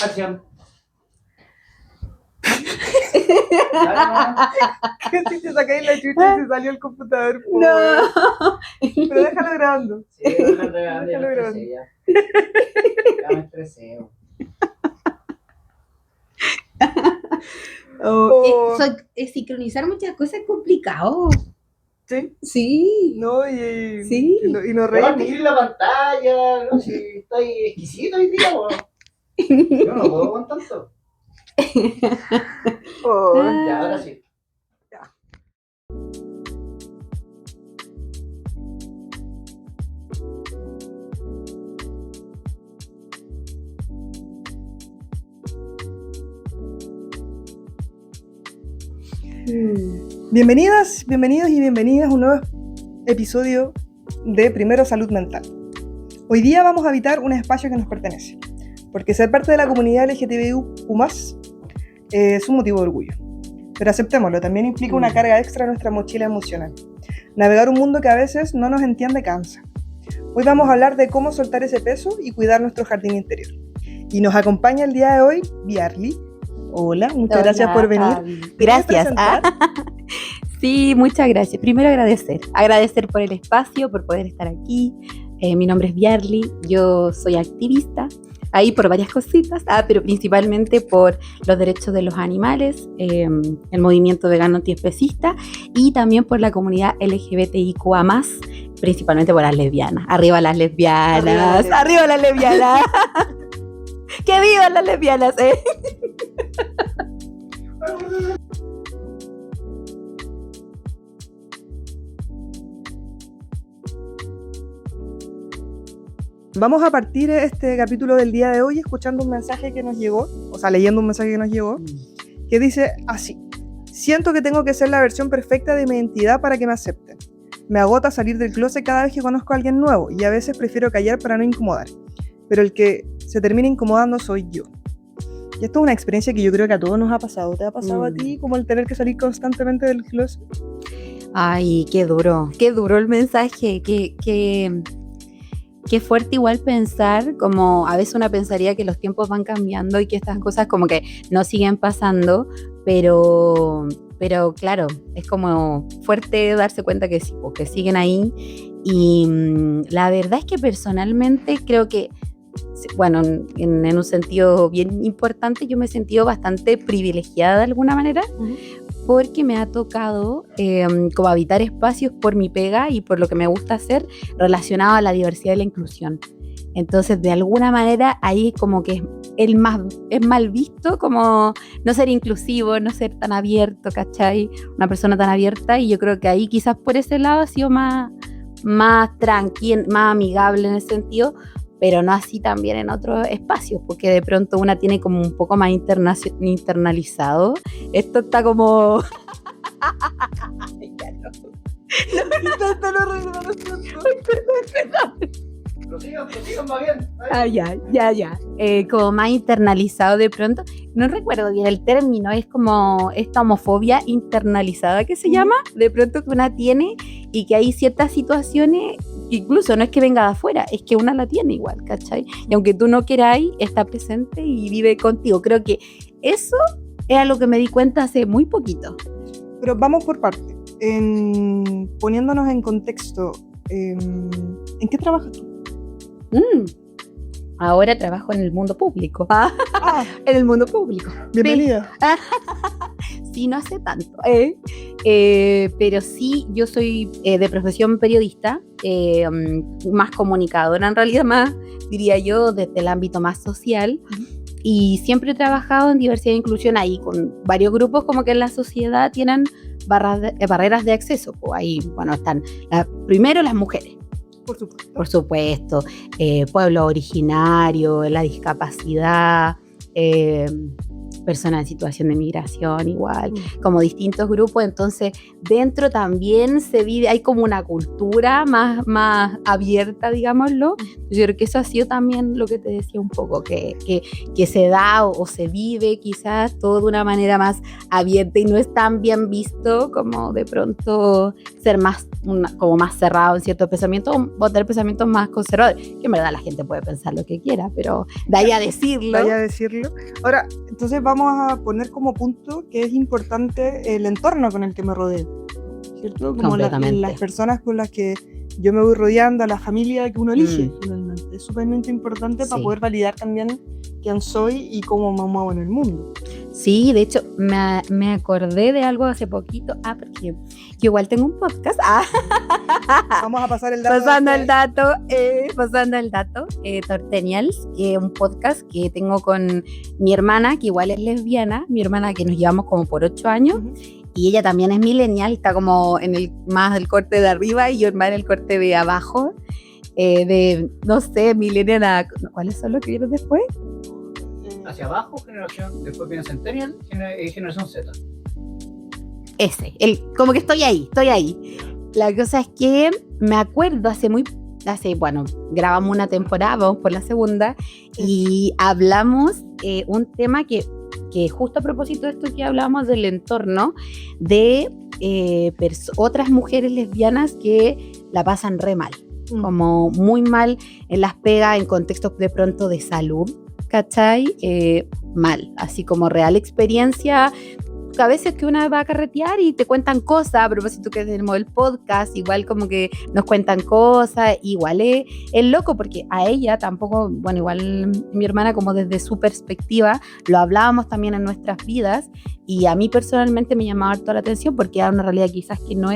Acción. ¿Qué si te sacáis la chucha y se salió el computador? No. Pero déjalo grabando. Sí, déjalo grabando, ya Déjalo me grabando. estresé ya. Ya me estresé. Oh. Sincronizar muchas cosas es complicado. Sí, Sí. no, y, Sí. y, no- y nos Pero reímos. mirar la pantalla, no sé, está ahí exquisito hoy día, weón. Yo no puedo con tanto. Oh. Ya, ahora sí. Bienvenidas, bienvenidos y bienvenidas a un nuevo episodio de Primero Salud Mental. Hoy día vamos a habitar un espacio que nos pertenece, porque ser parte de la comunidad LGTBIQ+, es un motivo de orgullo. Pero aceptémoslo, también implica una carga extra en nuestra mochila emocional. Navegar un mundo que a veces no nos entiende cansa. Hoy vamos a hablar de cómo soltar ese peso y cuidar nuestro jardín interior. Y nos acompaña el día de hoy Biarly. Hola, muchas gracias por venir. Javi. ¿Te quieres Gracias. presentar? Sí, muchas gracias. Primero agradecer por el espacio, por poder estar aquí. Mi nombre es Biarly, yo soy activista, ahí por varias cositas, pero principalmente por los derechos de los animales, el movimiento vegano antiespecista y también por la comunidad LGBTIQA+, principalmente por las lesbianas. Arriba las lesbianas, arriba las lesbianas. ¡Que vivan las lesbianas! Vamos a partir este capítulo del día de hoy escuchando un mensaje que nos llegó, o sea, leyendo un mensaje que nos llegó, que dice así: siento que tengo que ser la versión perfecta de mi identidad para que me acepten. Me agota salir del closet cada vez que conozco a alguien nuevo y a veces prefiero callar para no incomodar. Pero el que se termina incomodando soy yo. Y esto es una experiencia que yo creo que a todos nos ha pasado. ¿Te ha pasado a ti como el tener que salir constantemente del closet? Ay, qué duro el mensaje, qué fuerte igual pensar, como a veces una pensaría que los tiempos van cambiando y que estas cosas como que no siguen pasando, pero claro, es como fuerte darse cuenta que sí, porque siguen ahí. Y la verdad es que personalmente creo que, bueno, en un sentido bien importante, yo me he sentido bastante privilegiada de alguna manera, porque me ha tocado como habitar espacios por mi pega y por lo que me gusta hacer relacionado a la diversidad y la inclusión. Entonces, de alguna manera, ahí como que es mal visto como no ser inclusivo, no ser tan abierto, ¿cachai? Una persona tan abierta, y yo creo que ahí quizás por ese lado ha sido más tranquilo, más amigable en ese sentido, pero no así también en otros espacios, porque de pronto una tiene como un poco más internalizado. Esto está como... Prosigan, va bien. Ya. Como más internalizado de pronto. No recuerdo bien el término, es como esta homofobia internalizada que se llama, de pronto que una tiene, y que hay ciertas situaciones, incluso no es que venga de afuera, es que una la tiene igual, ¿cachai? Y aunque tú no quieras, está presente y vive contigo. Creo que eso es a lo que me di cuenta hace muy poquito. Pero vamos por parte. Poniéndonos en contexto, ¿en qué trabajas tú? Ahora trabajo en el mundo público. En el mundo público. Bienvenida. Sí, no hace tanto. Pero sí, yo soy de profesión periodista, más comunicadora en realidad, más diría yo, desde el ámbito más social. Y siempre he trabajado en diversidad e inclusión ahí, con varios grupos como que en la sociedad tienen barreras de acceso. Pues ahí, bueno, están primero las mujeres. Por supuesto, pueblo originario, la discapacidad, personas en situación de migración igual, como distintos grupos, entonces dentro también se vive, hay como una cultura más abierta, digámoslo. Yo creo que eso ha sido también lo que te decía un poco, que se da o se vive quizás todo de una manera más abierta y no es tan bien visto como de pronto ser como más cerrado en ciertos pensamientos o tener pensamientos más conservadores, que en verdad la gente puede pensar lo que quiera, pero de ahí a decirlo. Ahora, entonces vamos a poner como punto que es importante el entorno con el que me rodeo, ¿cierto? Como las personas con las que yo me voy rodeando, a la familia que uno elige, finalmente. Es súper importante para poder validar también quién soy y cómo me muevo en el mundo. Sí, de hecho, me acordé de algo hace poquito. Porque yo igual tengo un podcast. Vamos a pasar el dato. Pasando el dato. Tortenials, que es un podcast que tengo con mi hermana, que igual es lesbiana. Mi hermana, que nos llevamos como por 8 años. Y ella también es millennial, está como más del corte de arriba y yo más en el corte de abajo. No sé, millennial. ¿Cuáles son los que vienen después? Hacia abajo, después viene Centennial y generación Z. Como que estoy ahí. La cosa es que me acuerdo grabamos una temporada, vamos por la segunda, y hablamos un tema que justo a propósito de esto que hablamos del entorno, de otras mujeres lesbianas que la pasan re mal, como muy mal en las pegas, en contextos de pronto de salud, ¿cachai? Mal, así como real experiencia. A veces que una va a carretear y te cuentan cosas, a propósito que tenemos el podcast, igual como que nos cuentan cosas, igual es loco porque a ella tampoco, bueno, igual mi hermana como desde su perspectiva lo hablábamos también en nuestras vidas y a mí personalmente me llamaba harto la atención porque era una realidad quizás que no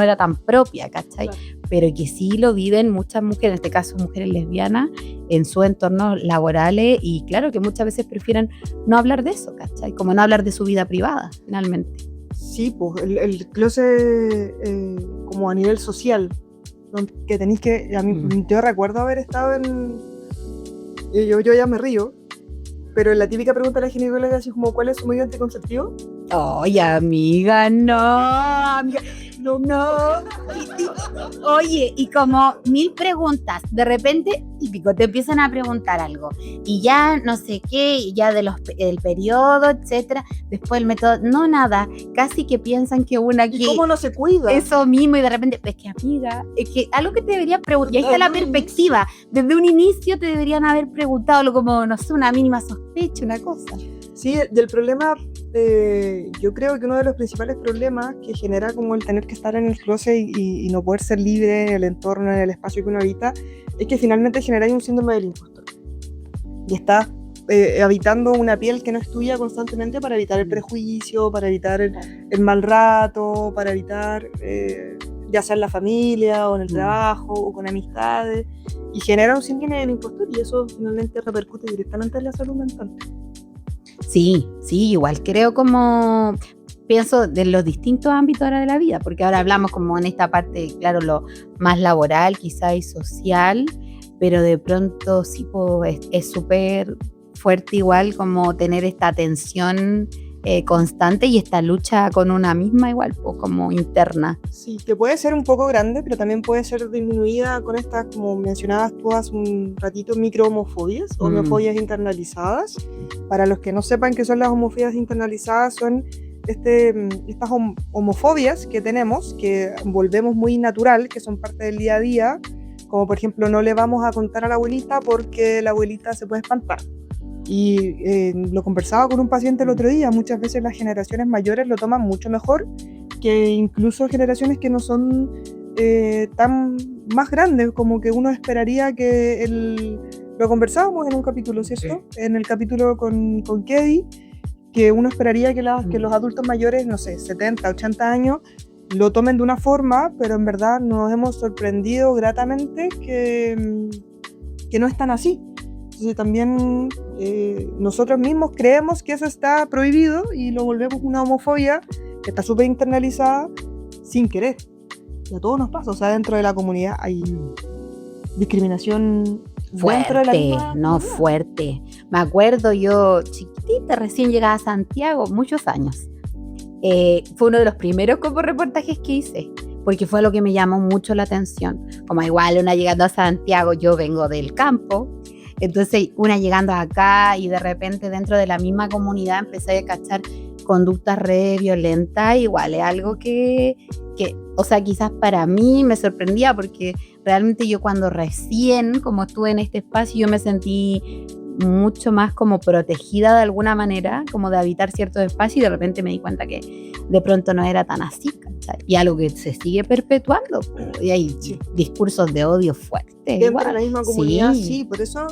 era tan propia, ¿cachai? Claro. Pero que sí lo viven muchas mujeres, en este caso mujeres lesbianas, en sus entornos laborales y claro que muchas veces prefieren no hablar de eso, ¿cachai? Como no hablar de su vida privada, finalmente. Sí, pues el closet como a nivel social, que tenéis que, yo recuerdo haber estado yo ya me río, pero la típica pregunta de la ginecóloga es como, ¿cuál es su medio anticonceptivo? Oye, amiga, no. Oye, y como 1000 preguntas, de repente, típico, te empiezan a preguntar algo, y ya no sé qué, ya del periodo, etcétera, después el método, no nada, casi que piensan que una aquí... ¿Y cómo no se cuida? Eso mismo, y de repente, es que amiga, es que algo que te deberían preguntar, y ahí está la perspectiva, desde un inicio te deberían haber preguntado algo como, no sé, una mínima sospecha, una cosa. Sí, del problema, yo creo que uno de los principales problemas que genera como el tener que estar en el closet y no poder ser libre en el entorno, en el espacio que uno habita, es que finalmente generáis un síndrome del impostor. Y estás habitando una piel que no es tuya constantemente para evitar el prejuicio, para evitar el mal rato, para evitar ya sea en la familia o en el trabajo o con amistades, y genera un síndrome del impostor y eso finalmente repercute directamente en la salud mental. Sí, igual creo pienso de los distintos ámbitos ahora de la vida, porque ahora hablamos como en esta parte, claro, lo más laboral quizá y social, pero de pronto sí es súper fuerte igual como tener esta tensión constante y esta lucha con una misma igual, pues como interna. Sí, que puede ser un poco grande, pero también puede ser disminuida con estas, como mencionabas tú hace un ratito, microhomofobias o homofobias internalizadas. Para los que no sepan qué son las homofobias internalizadas, son estas homofobias que tenemos, que volvemos muy natural, que son parte del día a día, como por ejemplo no le vamos a contar a la abuelita porque la abuelita se puede espantar. Y lo conversaba con un paciente el otro día, muchas veces las generaciones mayores lo toman mucho mejor que incluso generaciones que no son tan más grandes, como que uno esperaría que lo conversábamos en un capítulo, ¿cierto? Sí. En el capítulo con Kedi, que uno esperaría que los adultos mayores, no sé, 70, 80 años, lo tomen de una forma, pero en verdad nos hemos sorprendido gratamente que no es tan así. Entonces también nosotros mismos creemos que eso está prohibido y lo volvemos una homofobia que está súper internalizada sin querer. Y a todos nos pasa, o sea, dentro de la comunidad hay discriminación dentro de la Fuerte, misma no comunidad. fuerte. Me acuerdo yo, chiquitita, recién llegada a Santiago, muchos años. Fue uno de los primeros como reportajes que hice, porque fue lo que me llamó mucho la atención. Como igual una llegando a Santiago, yo vengo del campo, entonces una llegando acá y de repente dentro de la misma comunidad empecé a cachar conductas re violentas, igual es algo que, o sea, quizás para mí me sorprendía porque realmente yo cuando recién como estuve en este espacio yo me sentí mucho más como protegida de alguna manera, como de habitar ciertos espacios y de repente me di cuenta que de pronto no era tan así, ¿cachai? Y algo que se sigue perpetuando, y hay discursos de odio fuertes. Dentro de la misma comunidad, Sí. sí, por eso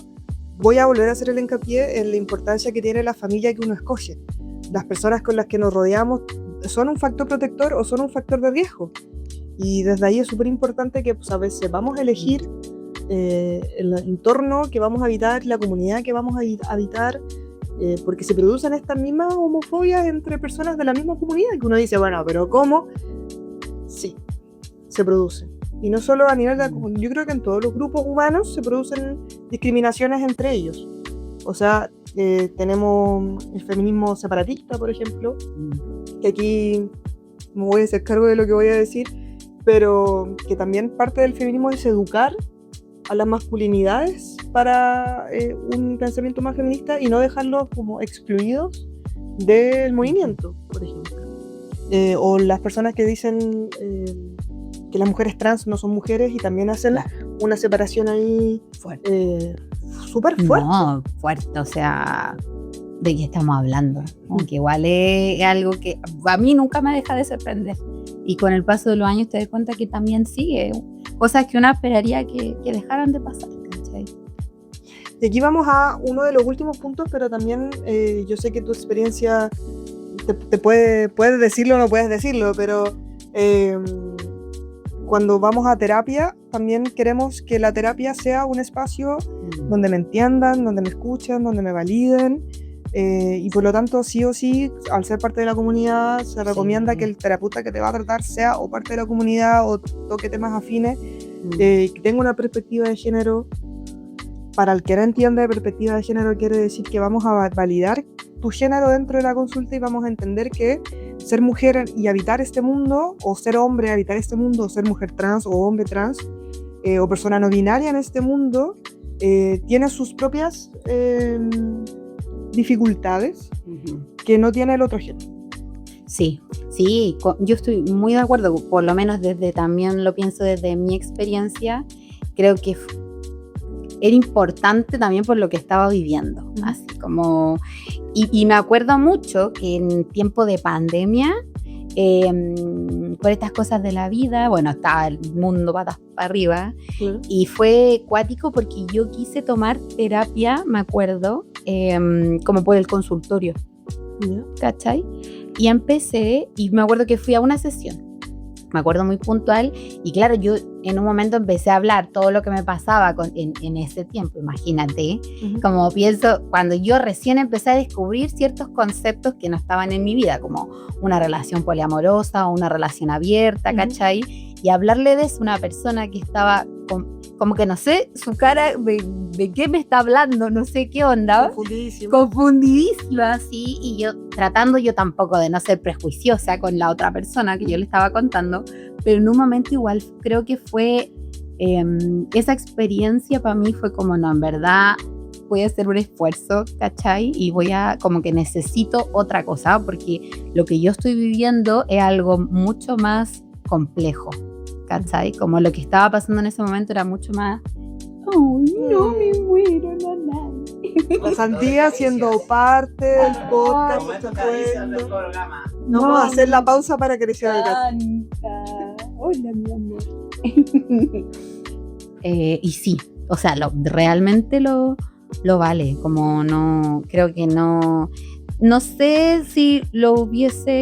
voy a volver a hacer el hincapié en la importancia que tiene la familia que uno escoge. Las personas con las que nos rodeamos son un factor protector o son un factor de riesgo. Y desde ahí es súper importante que pues, a veces vamos a elegir el entorno que vamos a habitar, la comunidad que vamos a habitar, porque se producen estas mismas homofobias entre personas de la misma comunidad, que uno dice, bueno, pero ¿cómo? Sí, se producen. Y no solo a nivel de... Yo creo que en todos los grupos humanos se producen discriminaciones entre ellos. O sea, tenemos el feminismo separatista, por ejemplo, que aquí me voy a hacer cargo de lo que voy a decir, pero que también parte del feminismo es educar a las masculinidades para un pensamiento más feminista y no dejarlos como excluidos del movimiento, por ejemplo. O las personas que dicen que las mujeres trans no son mujeres y también hacen una separación ahí súper fuerte. No, fuerte, o sea, ¿de qué estamos hablando? Aunque igual es algo que a mí nunca me deja de sorprender. Y con el paso de los años te das cuenta que también sigue cosas que uno esperaría que dejaran de pasar, ¿cachai? Y aquí vamos a uno de los últimos puntos, pero también yo sé que tu experiencia te puedes decirlo o no puedes decirlo, pero cuando vamos a terapia también queremos que la terapia sea un espacio donde me entiendan, donde me escuchen, donde me validen. Y por lo tanto, sí o sí, al ser parte de la comunidad, se recomienda que el terapeuta que te va a tratar sea o parte de la comunidad o toque temas afines, que tenga una perspectiva de género. Para el que no entiende, perspectiva de género quiere decir que vamos a validar tu género dentro de la consulta y vamos a entender que ser mujer y habitar este mundo, o ser hombre y habitar este mundo, o ser mujer trans o hombre trans, o persona no binaria en este mundo, tiene sus propias dificultades que no tiene el otro género. Sí, yo estoy muy de acuerdo, por lo menos también lo pienso desde mi experiencia, creo que era importante también por lo que estaba viviendo, así como, y me acuerdo mucho que en tiempo de pandemia, por estas cosas de la vida, bueno, estaba el mundo patas para arriba, y fue cuático porque yo quise tomar terapia, me acuerdo, como por el consultorio, ¿cachai? Y empecé, y me acuerdo que fui a una sesión, me acuerdo muy puntual, y claro, yo en un momento empecé a hablar todo lo que me pasaba en ese tiempo, imagínate, como pienso, cuando yo recién empecé a descubrir ciertos conceptos que no estaban en mi vida, como una relación poliamorosa o una relación abierta, ¿cachai? Y hablarle de eso a una persona que estaba como que no sé, su cara de qué me está hablando, no sé qué onda. Confundidísima, así, y yo tratando yo tampoco de no ser prejuiciosa con la otra persona que yo le estaba contando, pero en un momento igual creo que fue, esa experiencia para mí fue como, no, en verdad voy a hacer un esfuerzo, ¿cachai? Y como que necesito otra cosa, porque lo que yo estoy viviendo es algo mucho más complejo, ¿cachai? Como lo que estaba pasando en ese momento era mucho más, ¡ay, no me muero, no! La Santía siendo parte del podcast, por supuesto. Vamos a hacer la pausa para que le siga el gato. Hola, mi amor. Y sí, o sea, realmente lo vale, como no, creo que no sé si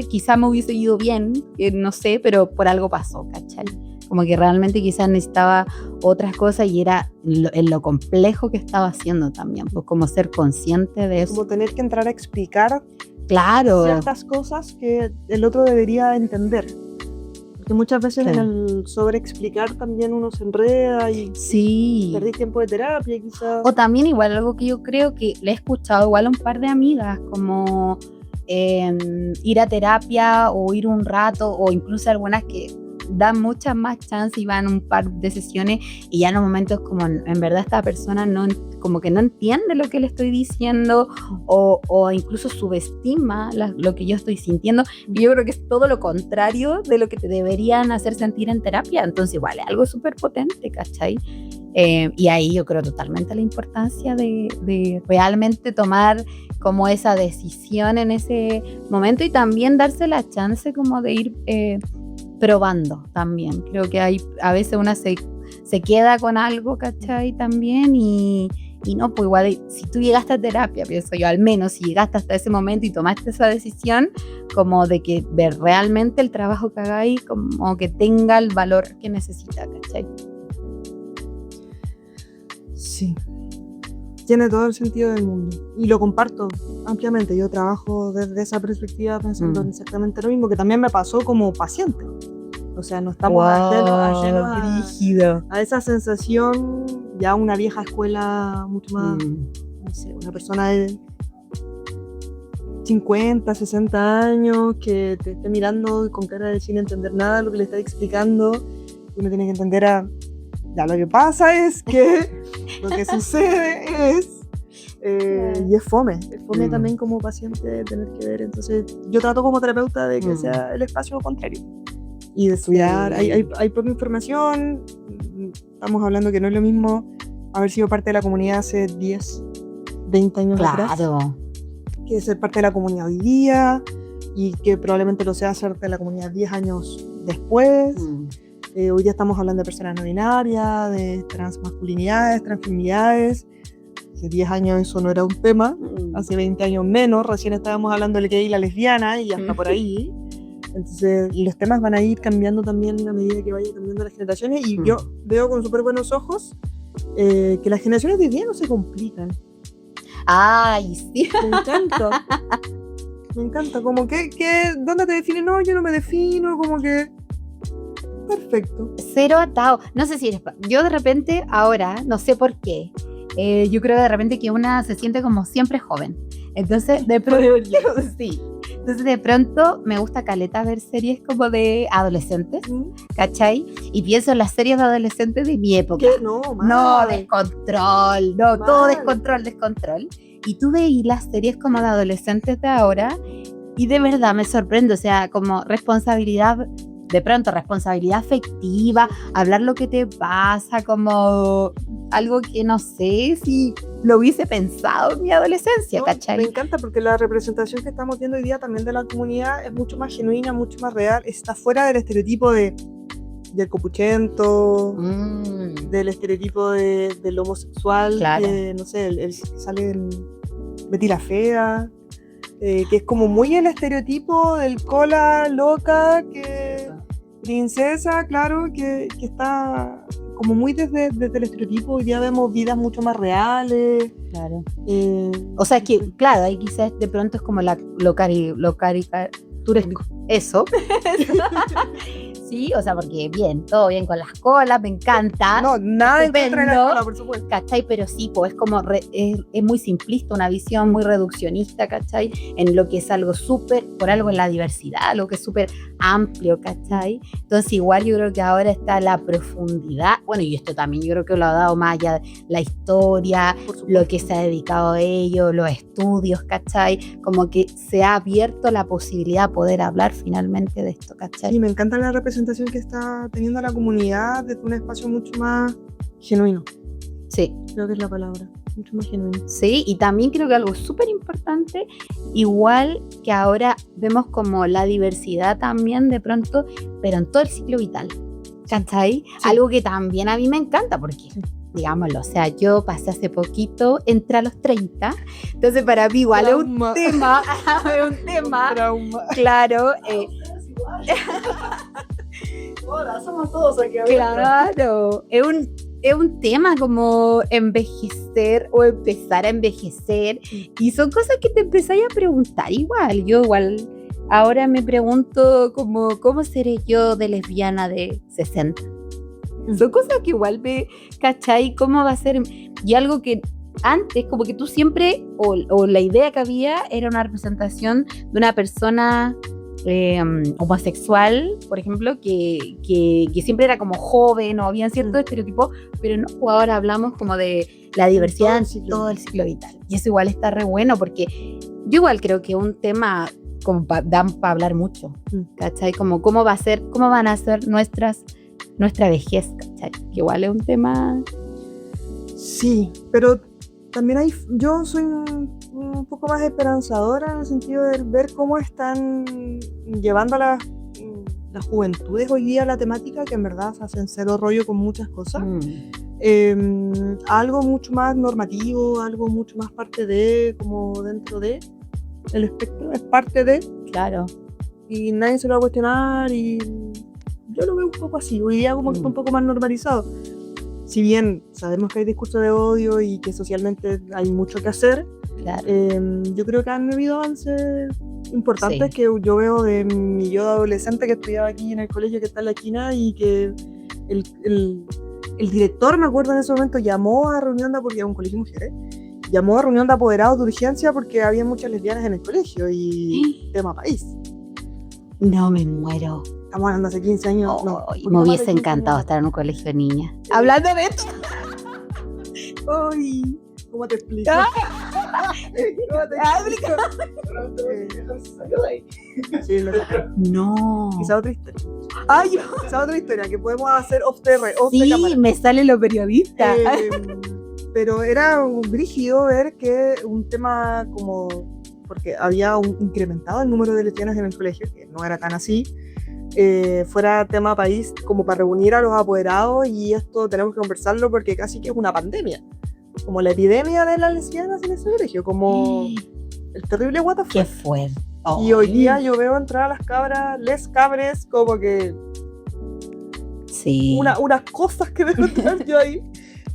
quizá me hubiese ido bien, no sé, pero por algo pasó, ¿cachai? Como que realmente quizás necesitaba otras cosas y era en lo complejo que estaba haciendo también, pues como ser consciente de eso. Como tener que entrar a explicar ciertas cosas que el otro debería entender. Porque muchas veces Claro. en el sobreexplicar también uno se enreda y Sí. perdí tiempo de terapia quizás. O también igual algo que yo creo que le he escuchado igual a un par de amigas, como ir a terapia o ir un rato, o incluso algunas que dan muchas más chances y van un par de sesiones y ya en los momentos como en verdad esta persona no, como que no entiende lo que le estoy diciendo o incluso subestima lo que yo estoy sintiendo. Y yo creo que es todo lo contrario de lo que te deberían hacer sentir en terapia. Entonces igual es algo súper potente, ¿cachai? Y ahí yo creo totalmente la importancia de realmente tomar como esa decisión en ese momento y también darse la chance como de ir probando también. Creo que a veces una se queda con algo, ¿cachai? También y no, pues igual si tú llegaste a terapia, pienso yo, al menos si llegaste hasta ese momento y tomaste esa decisión, como de que ver realmente el trabajo que hagáis, como que tenga el valor que necesita, ¿cachai? Sí. Tiene todo el sentido del mundo. Y lo comparto ampliamente. Yo trabajo desde esa perspectiva pensando en exactamente lo mismo, que también me pasó como paciente. O sea, no estamos ajenos rígido. a esa sensación, ya una vieja escuela mucho más, no sé, una persona de 50, 60 años que te esté mirando con cara de sin entender nada lo que le estás explicando. Uno tiene que entender ya lo que pasa es que lo que sucede es y es fome también como paciente tener que ver. Entonces yo trato como terapeuta de que sea el espacio contrario y de estudiar. Sí. Hay poca información. Estamos hablando que no es lo mismo haber sido parte de la comunidad hace 10, 20 años atrás Claro. que ser parte de la comunidad hoy día y que probablemente lo sea ser de la comunidad 10 años después. Hoy día estamos hablando de personas no binarias, de transmasculinidades, transfeminidades. Hace 10 años eso no era un tema, hace 20 años menos, recién estábamos hablando del gay y la lesbiana y hasta por ahí. Entonces los temas van a ir cambiando también a medida que vayan cambiando las generaciones y yo veo con súper buenos ojos que las generaciones de hoy día no se complican. Ay, sí. Me encanta. Me encanta, como que ¿dónde te defines? No, yo no me defino, como que perfecto. Cero atado. No sé si yo de repente ahora, no sé por qué, yo creo de repente que una se siente como siempre joven. Entonces, de pronto, sí. Entonces, de pronto me gusta caleta ver series como de adolescentes, ¿cachai? Y pienso en las series de adolescentes de mi época. ¿Qué? No, No, descontrol, no, Mal. todo descontrol. Y tú veis las series como de adolescentes de ahora y de verdad me sorprende, o sea, como responsabilidad, de pronto responsabilidad afectiva, hablar lo que te pasa, como algo que no sé si lo hubiese pensado en mi adolescencia, No, ¿cachai? me encanta porque la representación que estamos viendo hoy día también de la comunidad es mucho más genuina, mucho más real, está fuera del estereotipo del copuchento, del estereotipo del homosexual, Claro. que no sé, el que sale en Betty la Fea, que es como muy el estereotipo del cola loca, que princesa, claro, que está como muy desde el estereotipo. Hoy día vemos vidas mucho más reales. Claro. O sea, es que, claro, ahí quizás de pronto es como lo caricaturesco. Eso. Sí, o sea, porque bien, todo bien con las colas, me encanta. No, nada en contra de la Estupendo. escuela, por supuesto. ¿Cachai? Pero sí, pues es como es muy simplista, una visión muy reduccionista, ¿cachai? En lo que es algo súper, por algo en la diversidad, algo que es súper amplio, ¿cachai? Entonces igual yo creo que ahora está la profundidad, bueno, y esto también yo creo que lo ha dado más allá la historia, lo que se ha dedicado a ello, los estudios, ¿cachai? Como que se ha abierto la posibilidad de poder hablar finalmente de esto, ¿cachai? Sí, me encanta la representación que está teniendo la comunidad desde un espacio mucho más genuino. Sí. Creo que es la palabra, mucho más genuino. Sí, y también creo que algo súper importante, igual que ahora vemos como la diversidad también de pronto, pero en todo el ciclo vital, ¿cachai? Sí. Algo que también a mí me encanta porque, digámoslo, o sea, yo pasé hace poquito, entré a los 30, entonces para mí igual Trauma. es un tema, Trauma. claro, Hola, somos todos aquí. claro, es un tema como envejecer o empezar a envejecer y son cosas que te empezáis a preguntar igual. Yo igual ahora me pregunto como, ¿cómo seré yo de lesbiana de 60? Son cosas que igual me, ¿cachai? ¿Cómo va a ser? Y algo que antes, como que tú siempre, o la idea que había era una representación de una persona homosexual, por ejemplo, que siempre era como joven o habían ciertos estereotipos, pero no, pues ahora hablamos como de la diversidad en todo el ciclo vital. Y eso igual está re bueno, porque yo igual creo que un tema como dan para hablar mucho, ¿cachai? Como cómo va a ser, cómo van a ser nuestra vejez, ¿cachai? Que igual es un tema. Sí, pero también yo soy un poco más esperanzadora en el sentido de ver cómo están llevando las juventudes hoy día la temática, que en verdad se hacen cero rollo con muchas cosas. Algo mucho más normativo, algo mucho más parte de, como dentro de el espectro, es parte de. Claro. Y nadie se lo va a cuestionar, y yo lo veo un poco así, hoy día como que está un poco más normalizado. Si bien sabemos que hay discurso de odio y que socialmente hay mucho que hacer, Claro. Yo creo que han habido avances importantes, Sí. que yo veo de mi yo de adolescente que estudiaba aquí en el colegio que está en la esquina, y que el director, me acuerdo en ese momento, llamó a reunión porque era un colegio de mujeres, llamó a reunión de apoderados de urgencia porque había muchas lesbianas en el colegio y tema país. No, me muero. Estamos hablando hace 15 años. Oh, no, me hubiese 15 encantado años. estar en un colegio de niñas. Hablando de esto. Ay, ¿cómo te explico? Sí, lo sacaron. No. Quizá otra historia. Ay, quizá otra historia que podemos hacer off the Sí, cámara. me sale lo periodista. Pero era un brígido ver que un tema como, porque había incrementado el número de lesbianas en el colegio, que no era tan así, fuera tema país como para reunir a los apoderados, y esto tenemos que conversarlo porque casi que es una pandemia, como la epidemia de las lesbianas en ese colegio, como el terrible what the fuck. Qué fuerte. Y hoy día yo veo entrar a las cabras, les cabres, como que Sí. unas cosas que debo entrar yo ahí,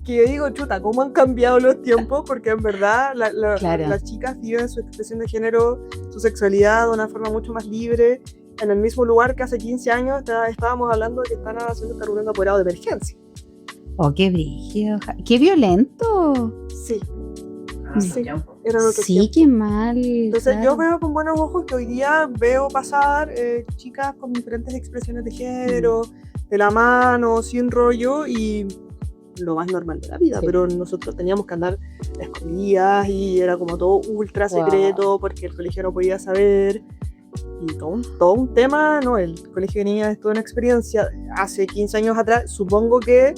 que yo digo, chuta, ¿cómo han cambiado los tiempos? Porque en verdad Claro. las chicas viven su expresión de género, su sexualidad de una forma mucho más libre, en el mismo lugar que hace 15 años estábamos hablando de que están haciendo reunión de apoderados de emergencia. Oh, qué brígido. Qué violento. Sí, Sí. era lo que Sí, qué mal. Entonces claro. yo veo con buenos ojos que hoy día veo pasar chicas con diferentes expresiones de género, de la mano, sin rollo, y lo más normal de la vida, Sí. pero nosotros teníamos que andar escondidas y era como todo ultra secreto porque el colegio no podía saber, y todo un tema, ¿no? El colegio de niñas es toda una experiencia. Hace 15 años atrás, supongo que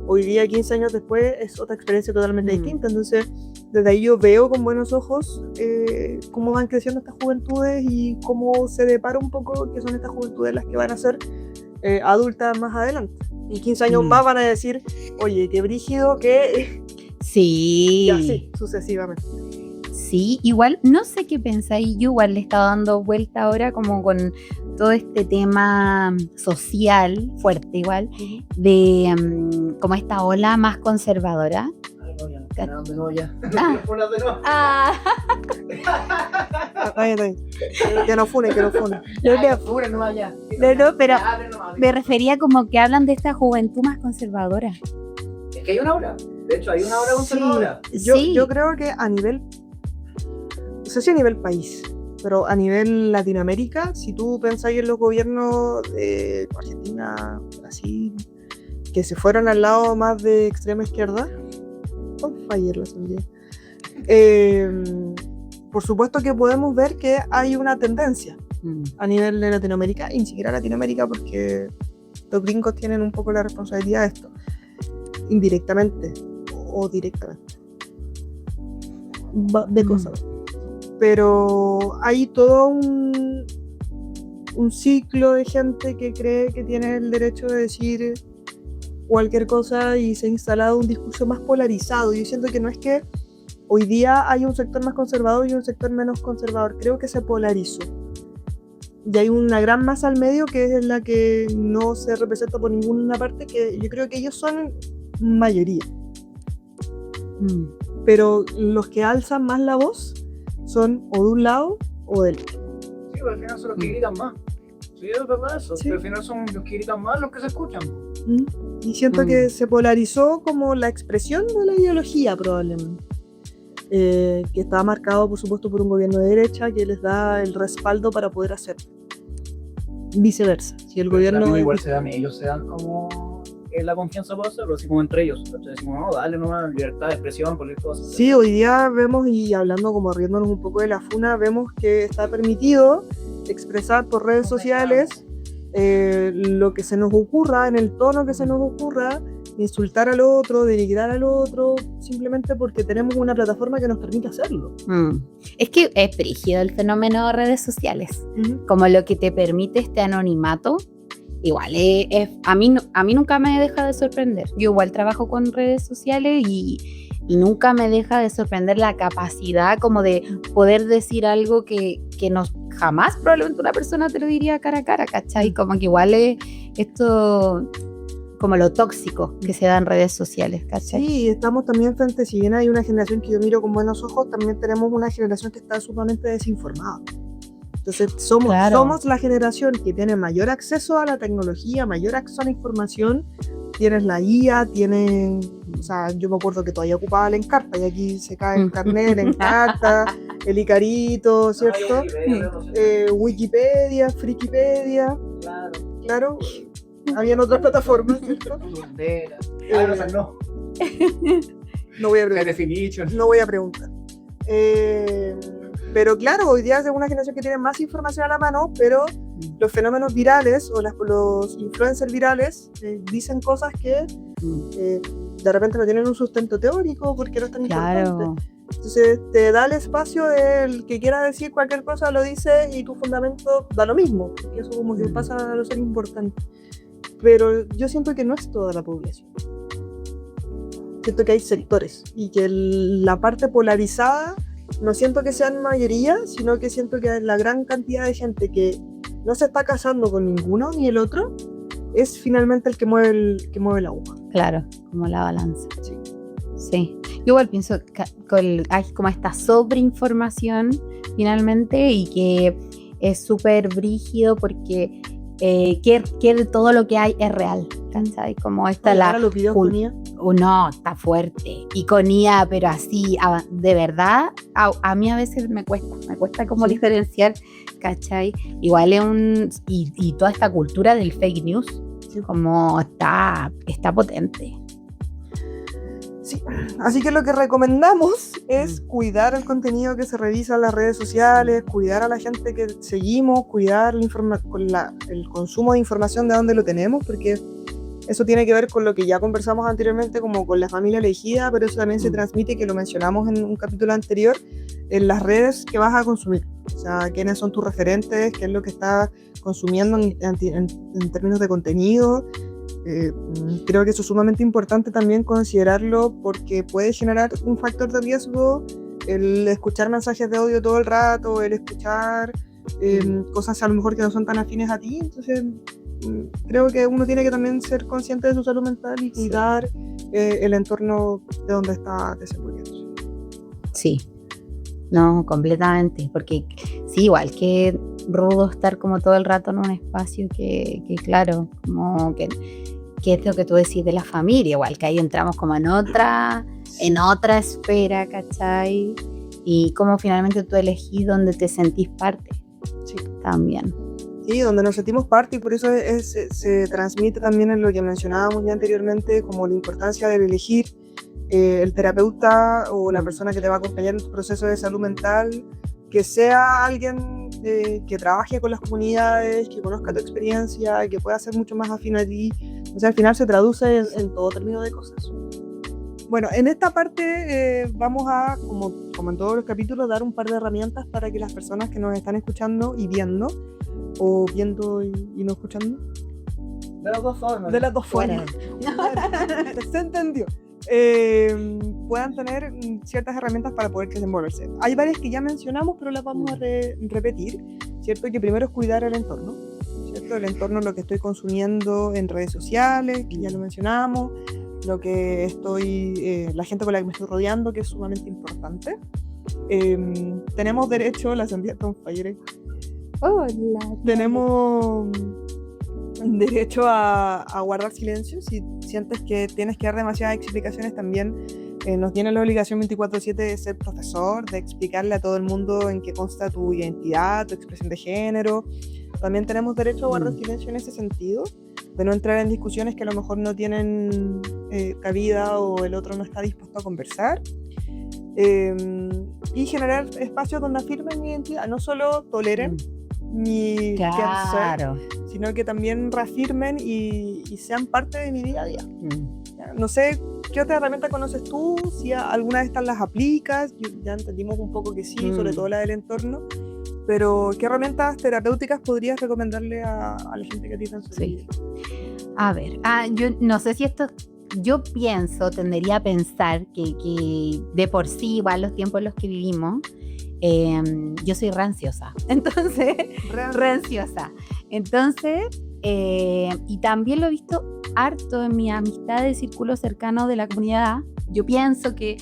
hoy día, 15 años después, es otra experiencia totalmente distinta. Entonces, desde ahí yo veo con buenos ojos cómo van creciendo estas juventudes y cómo se depara un poco que son estas juventudes las que van a ser adultas más adelante. Y 15 años más van a decir, oye, qué brígido, que... Sí. Y así, sucesivamente. Sí, igual, no sé qué pensáis, yo igual le he estado dando vuelta ahora como con todo este tema social, fuerte igual, de como esta ola más conservadora. No, ya. Ah. Ah, Está bien. Que no funen. no, pero me refería como que hablan de esta juventud más conservadora. Es que hay una hora. De hecho, hay una hora conservadora. Sí. Yo creo que a nivel, no sé si a nivel país, pero a nivel Latinoamérica, si tú pensáis en los gobiernos de Argentina, Brasil, que se fueron al lado más de extrema izquierda, ayer lo envié. Por supuesto que podemos ver que hay una tendencia a nivel de Latinoamérica, y ni siquiera Latinoamérica, porque los gringos tienen un poco la responsabilidad de esto, indirectamente o directamente, de cosas. Pero hay todo un ciclo de gente que cree que tiene el derecho de decir cualquier cosa, y se ha instalado un discurso más polarizado. Yo siento que no es que hoy día hay un sector más conservador y un sector menos conservador, creo que se polarizó. Y hay una gran masa al medio que es la que no se representa por ninguna parte, que yo creo que ellos son mayoría. Pero los que alzan más la voz son o de un lado o del otro. pues al final son los que gritan más. Sí, es verdad eso. Sí. Pero al final son los que gritan más los que se escuchan. Y siento que se polarizó como la expresión de la ideología, probablemente. Que está marcado, por supuesto, por un gobierno de derecha que les da el respaldo para poder hacerlo. Viceversa. Si el gobierno. Igual ellos se dan como la confianza para hacerlo, así como entre ellos. Entonces decimos, no, dale nomás, libertad de expresión, cualquier cosa. Sí, hoy día vemos, y hablando como riéndonos un poco de la funa, vemos que está permitido expresar por redes sociales lo que se nos ocurra, en el tono que se nos ocurra, insultar al otro, denigrar al otro, simplemente porque tenemos una plataforma que nos permite hacerlo. Es que es brígido el fenómeno de redes sociales, como lo que te permite este anonimato. Igual, a mí nunca me deja de sorprender. Yo igual trabajo con redes sociales y nunca me deja de sorprender la capacidad como de poder decir algo que jamás probablemente una persona te lo diría cara a cara, ¿cachai? Como que igual es esto como lo tóxico que se da en redes sociales, ¿cachai? Sí, estamos también frente, si bien hay una generación que yo miro con buenos ojos, también tenemos una generación que está sumamente desinformada. Entonces somos la generación que tiene mayor acceso a la tecnología, mayor acceso a la información. Tienes la IA, o sea, yo me acuerdo que todavía ocupaba el Encarta y aquí se cae el carnet, el Encarta, el Icarito, ¿cierto? Wikipedia, Frikipedia, claro, habían otras plataformas, ¿cierto? No voy a preguntar. No voy a preguntar. Pero claro, hoy día es una generación que tiene más información a la mano, pero los fenómenos virales o los influencers virales dicen cosas que de repente no tienen un sustento teórico porque no es tan importante. Entonces te da el espacio del que quiera decir cualquier cosa, lo dice y tu fundamento da lo mismo, porque eso como que pasa a lo ser importante. Pero yo siento que no es toda la población. Siento que hay sectores y que la parte polarizada no siento que sean mayoría, sino que siento que la gran cantidad de gente que no se está casando con ninguno ni el otro es finalmente el que mueve la aguja. Claro, como la balanza. Sí. Yo igual pienso que hay como esta sobreinformación finalmente y que es súper brígido porque que todo lo que hay es real, ¿cachai? Como esta los videos con IA. No, está fuerte. Y con IA, pero así, de verdad, a mí a veces me cuesta como diferenciar, ¿cachai? Igual es y toda esta cultura del fake news, como está potente. Sí, así que lo que recomendamos es cuidar el contenido que se revisa en las redes sociales, cuidar a la gente que seguimos, cuidar el consumo de información de dónde lo tenemos, porque eso tiene que ver con lo que ya conversamos anteriormente, como con la familia elegida, pero eso también se transmite, que lo mencionamos en un capítulo anterior, en las redes que vas a consumir. O sea, quiénes son tus referentes, qué es lo que estás consumiendo en términos de contenido. Creo que eso es sumamente importante también considerarlo, porque puede generar un factor de riesgo el escuchar mensajes de odio todo el rato, el escuchar cosas a lo mejor que no son tan afines a ti. Entonces creo que uno tiene que también ser consciente de su salud mental y cuidar el entorno de donde está desenvolviéndose. Sí, no, completamente, porque sí, igual que rudo estar como todo el rato en un espacio que claro, como que es lo que tú decís de la familia, igual que ahí entramos como en otra esfera, ¿cachai? Y como finalmente tú elegís donde te sentís parte. Sí. También. Sí, donde nos sentimos parte, y por eso se transmite también en lo que mencionábamos ya anteriormente, como la importancia de elegir el terapeuta o la persona que te va a acompañar en tu proceso de salud mental, que sea alguien que trabaje con las comunidades, que conozca tu experiencia, que pueda ser mucho más afín a ti. O sea, al final se traduce en todo término de cosas. Bueno, en esta parte vamos a, como en todos los capítulos, dar un par de herramientas para que las personas que nos están escuchando y viendo, o viendo y no escuchando, de las dos formas. Se entendió. Puedan tener ciertas herramientas para poder desenvolverse. Hay varias que ya mencionamos, pero las vamos a repetir, ¿cierto? Que primero es cuidar el entorno, ¿cierto? El entorno, lo que estoy consumiendo en redes sociales, que ya lo mencionamos, lo que la gente con la que me estoy rodeando, que es sumamente importante. Tenemos derecho, la sandía está on fire, Hola. Tenemos derecho a guardar silencio. Si sientes que tienes que dar demasiadas explicaciones, también nos tiene la obligación 24/7 de ser profesor, de explicarle a todo el mundo en qué consta tu identidad, tu expresión de género. También tenemos derecho a guardar silencio en ese sentido, de no entrar en discusiones que a lo mejor no tienen cabida o el otro no está dispuesto a conversar. Y generar espacios donde afirmen mi identidad, no solo toleren mi Claro. quién soy, sino que también reafirmen y sean parte de mi día a día. No sé qué otra herramienta conoces tú, si alguna de estas las aplicas. Ya entendimos un poco que sí, sobre todo la del entorno, pero ¿qué herramientas terapéuticas podrías recomendarle a la gente que te en su vida? A ver, yo no sé si esto, yo tendería a pensar que de por sí, igual los tiempos en los que vivimos, yo soy ranciosa, entonces, ranciosa. Entonces, y también lo he visto harto en mi amistad de círculo cercano de la comunidad. Yo pienso que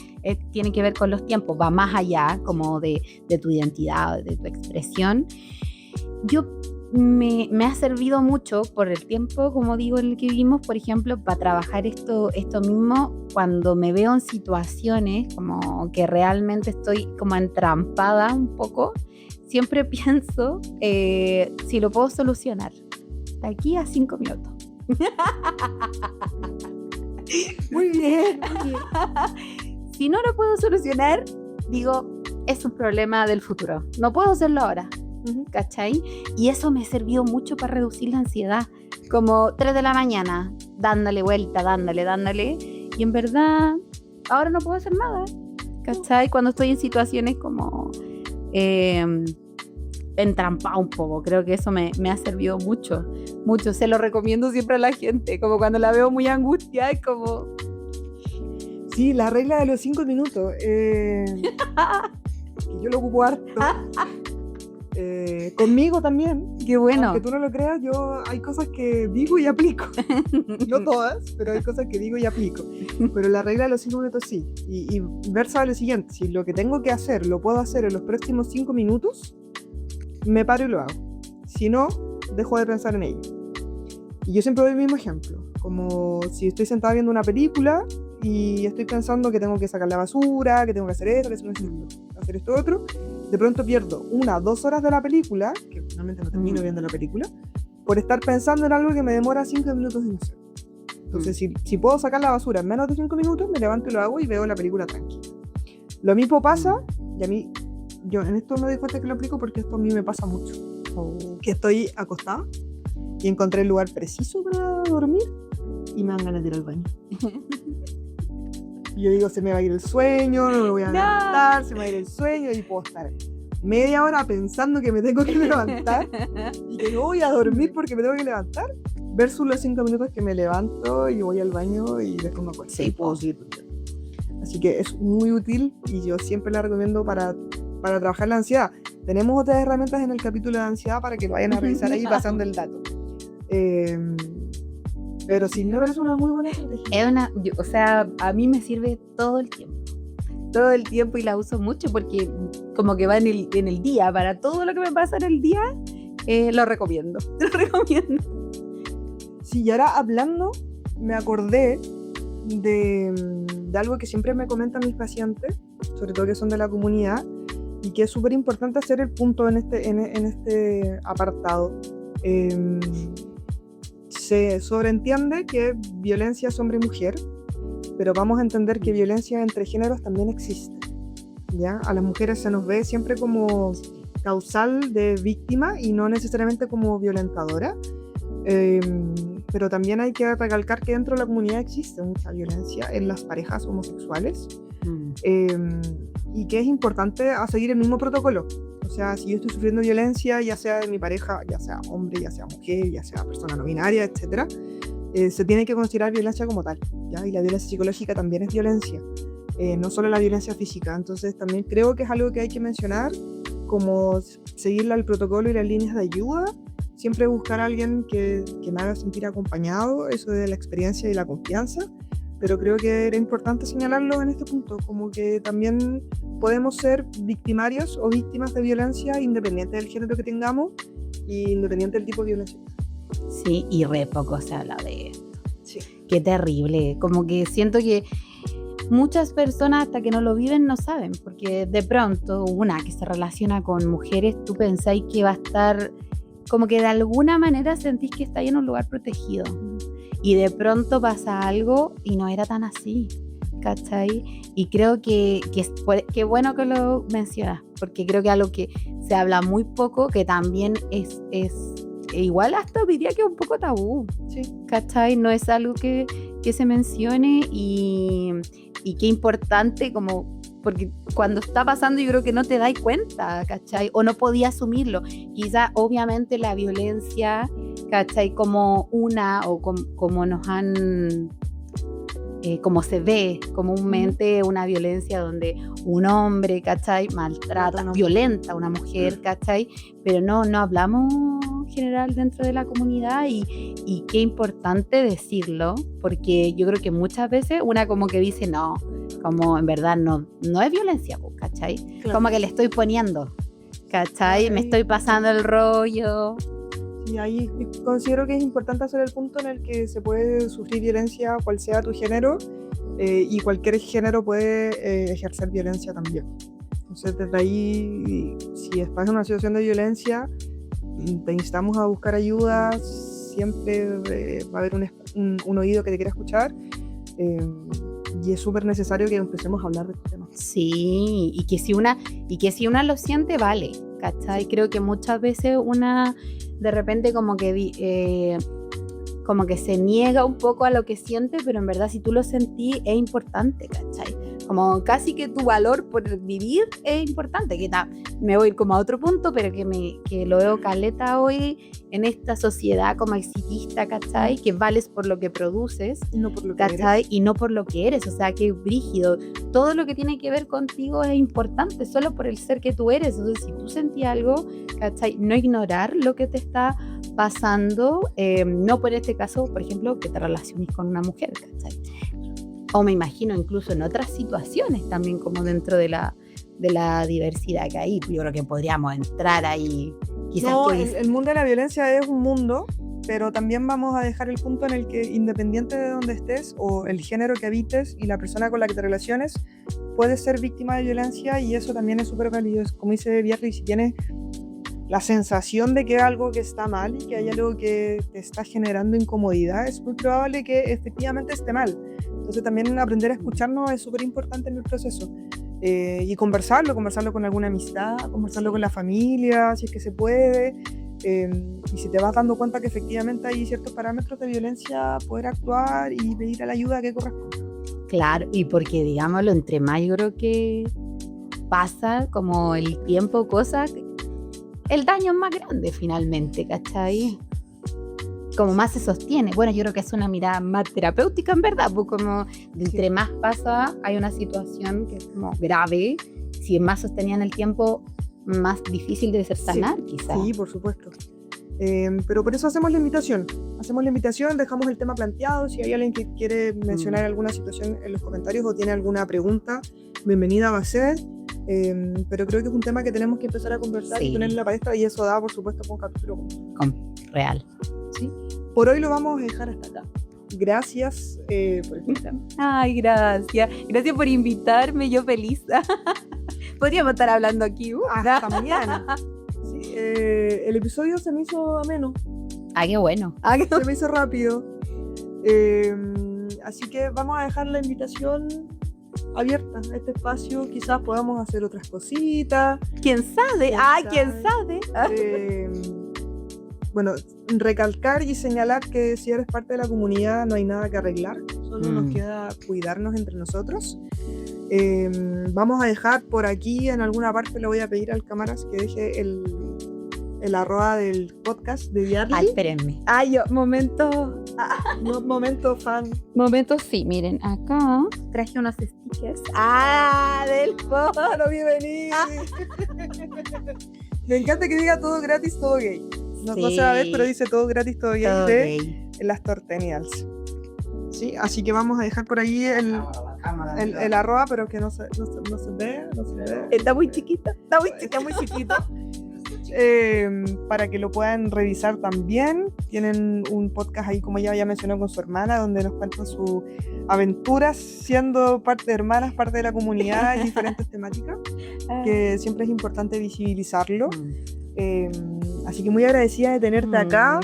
tiene que ver con los tiempos, va más allá como de tu identidad, de tu expresión. Me ha servido mucho por el tiempo, como digo, en el que vivimos, por ejemplo, para trabajar esto mismo, cuando me veo en situaciones como que realmente estoy como entrampada un poco, siempre pienso si lo puedo solucionar de aquí a 5 minutos. Muy bien. Si no lo puedo solucionar, digo, es un problema del futuro, no puedo hacerlo ahora. ¿Cachai? Y eso me sirvió mucho para reducir la ansiedad, como 3 de la mañana, dándole vuelta, dándole, y en verdad ahora no puedo hacer nada, ¿cachai? Cuando estoy en situaciones como entrampada un poco, creo que eso me ha servido mucho, se lo recomiendo siempre a la gente, como cuando la veo muy angustiada, es como... Sí, la regla de los 5 minutos, que yo lo ocupo harto. Conmigo también. Qué bueno. Aunque tú no lo creas, hay cosas que digo y aplico. No todas, pero hay cosas que digo y aplico. Pero la regla de los 5 minutos sí. Y versa lo siguiente: si lo que tengo que hacer lo puedo hacer en los próximos 5 minutos, me paro y lo hago. Si no, dejo de pensar en ello. Y yo siempre doy el mismo ejemplo. Como si estoy sentada viendo una película y estoy pensando que tengo que sacar la basura, que tengo que hacer esto, que hacer esto otro. De pronto pierdo 1 o 2 horas de la película, que finalmente no termino viendo la película, por estar pensando en algo que me demora 5 minutos de hacer. Entonces, si puedo sacar la basura en menos de 5 minutos, me levanto y lo hago y veo la película tranquila. Lo mismo pasa, y yo en esto me doy cuenta que lo aplico porque esto a mí me pasa mucho. Que estoy acostada y encontré el lugar preciso para dormir y me dan ganas de ir al baño. Y yo digo, se me va a ir el sueño, no me voy a levantar, se me va a ir el sueño, y puedo estar media hora pensando que me tengo que levantar y que no voy a dormir porque me tengo que levantar, versus los 5 minutos que me levanto y voy al baño y después me acuesto y puedo seguir durmiendo. Así que es muy útil y yo siempre la recomiendo para trabajar la ansiedad. Tenemos otras herramientas en el capítulo de ansiedad para que lo vayan a revisar ahí pasando el dato. Pero si no, es una muy buena estrategia. O sea, a mí me sirve todo el tiempo y la uso mucho porque como que va en el día, para todo lo que me pasa en el día, lo recomiendo. Sí, y ahora hablando, me acordé de algo que siempre me comentan mis pacientes, sobre todo que son de la comunidad, y que es súper importante hacer el punto en este apartado. Se sobreentiende que violencia es hombre y mujer, pero vamos a entender que violencia entre géneros también existe, ¿ya? A las mujeres se nos ve siempre como causal de víctima y no necesariamente como violentadora, pero también hay que recalcar que dentro de la comunidad existe mucha violencia en las parejas homosexuales, y que es importante a seguir el mismo protocolo. O sea, si yo estoy sufriendo violencia, ya sea de mi pareja, ya sea hombre, ya sea mujer, ya sea persona no binaria, etc., se tiene que considerar violencia como tal, ¿ya? Y la violencia psicológica también es violencia, no solo la violencia física. Entonces también creo que es algo que hay que mencionar, como seguir el protocolo y las líneas de ayuda, siempre buscar a alguien que me haga sentir acompañado, eso de la experiencia y la confianza. Pero creo que era importante señalarlo en este punto, como que también podemos ser victimarios o víctimas de violencia independiente del género que tengamos y independiente del tipo de violencia. Sí, y re poco se habla de esto. Sí. Qué terrible. Como que siento que muchas personas hasta que no lo viven no saben, porque de pronto una que se relaciona con mujeres, tú pensáis que va a estar, como que de alguna manera sentís que está en un lugar protegido. Y de pronto pasa algo y no era tan así, ¿cachai? Y creo que bueno que lo mencionas, porque creo que algo que se habla muy poco, que también es igual hasta diría que es un poco tabú, Sí. ¿cachai? No es algo que se mencione y qué importante como, porque cuando está pasando yo creo que no te das cuenta, ¿cachai? O no podías asumirlo. Quizá obviamente la violencia, ¿cachai? Como como nos han... como se ve comúnmente una violencia donde un hombre, ¿cachai? Maltrata, violenta a una mujer, ¿cachai? Pero no hablamos en general dentro de la comunidad y qué importante decirlo, porque yo creo que muchas veces una como que dice, no, como en verdad no es violencia, ¿cachai? Claro. Como que le estoy poniendo, ¿cachai? Me estoy pasando el rollo. Y ahí considero que es importante hacer el punto en el que se puede sufrir violencia, cual sea tu género, y cualquier género puede ejercer violencia también. Entonces, desde ahí, si estás en una situación de violencia, te instamos a buscar ayuda, siempre va a haber un oído que te quiera escuchar, y es súper necesario que empecemos a hablar de este tema. Sí, y que si una lo siente, vale, ¿cachai? Creo que muchas veces una de repente como que se niega un poco a lo que siente, pero en verdad si tú lo sentís es importante, ¿cachai? Como casi que tu valor por vivir es importante, que me voy a ir como a otro punto, pero que lo veo caleta hoy en esta sociedad como exitista, ¿cachai? Que vales por lo que produces, No por lo que ¿cachai? eres. Y no por lo que eres, o sea, que brígido. Todo lo que tiene que ver contigo es importante, solo por el ser que tú eres. Entonces, si tú sentís algo, ¿cachai? No ignorar lo que te está pasando, no por este caso, por ejemplo, que te relaciones con una mujer, ¿cachai? O me imagino incluso en otras situaciones también como dentro de la diversidad que hay. Yo creo que podríamos entrar ahí. Quizás No, el mundo de la violencia es un mundo, pero también vamos a dejar el punto en el que independiente de donde estés o el género que habites y la persona con la que te relaciones, puedes ser víctima de violencia y eso también es súper válido. Como dice Beatriz, si tienes la sensación de que hay algo que está mal y que hay algo que te está generando incomodidad, es muy probable que efectivamente esté mal. Entonces también aprender a escucharnos es súper importante en el proceso. Y conversarlo con alguna amistad, conversarlo con la familia, si es que se puede. Y si te vas dando cuenta que efectivamente hay ciertos parámetros de violencia, poder actuar y pedir a la ayuda que corresponde. Claro, y porque digámoslo, entre más yo creo que pasa como el tiempo, cosas, el daño es más grande finalmente, ¿cachai? Como más se sostiene. Bueno, yo creo que es una mirada más terapéutica en verdad, pues como entre más pasa, hay una situación que es como grave, si es más sostenida en el tiempo, más difícil de ser sanar, quizás. Sí, por supuesto. Pero por eso hacemos la invitación. Dejamos el tema planteado. Si hay alguien que quiere mencionar alguna situación en los comentarios o tiene alguna pregunta, bienvenida va a ser. Pero creo que es un tema que tenemos que empezar a conversar y poner en la palestra, y eso da, por supuesto, un capítulo real. ¿Sí? Por hoy lo vamos a dejar hasta acá. Gracias por escucharme. Ay, gracias. Gracias por invitarme, yo feliz. Podríamos estar hablando aquí. Hasta mañana. Sí, el episodio se me hizo ameno. Ah, qué bueno. Se me hizo rápido. Así que vamos a dejar la invitación abierta a este espacio. Quizás podamos hacer otras cositas. ¿Quién sabe? ¿Quién sabe? Bueno, recalcar y señalar que si eres parte de la comunidad no hay nada que arreglar, solo nos queda cuidarnos entre nosotros. Vamos a dejar por aquí, en alguna parte le voy a pedir al cámaras que deje el arroba del podcast de Diarly. Espérenme. Momento. No, momento fan. Momento, sí, miren, acá traje unos stickers. Del podcast. Lo vi venir. Me encanta que diga todo gratis, todo gay. No se va a ver, pero dice todo gratis, todo gay de las Tortenials. Sí, así que vamos a dejar por ahí el arroba, pero que no se ve. Está muy chiquita. Está muy chiquito. Para que lo puedan revisar también. Tienen un podcast ahí, como ella ya mencionó, con su hermana, donde nos cuentan sus aventuras siendo parte de hermanas, parte de la comunidad y diferentes temáticas, que siempre es importante visibilizarlo. Así que muy agradecida de tenerte acá.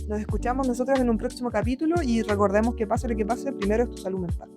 Nos escuchamos nosotros en un próximo capítulo y recordemos que pase lo que pase, primero es tu salud mental.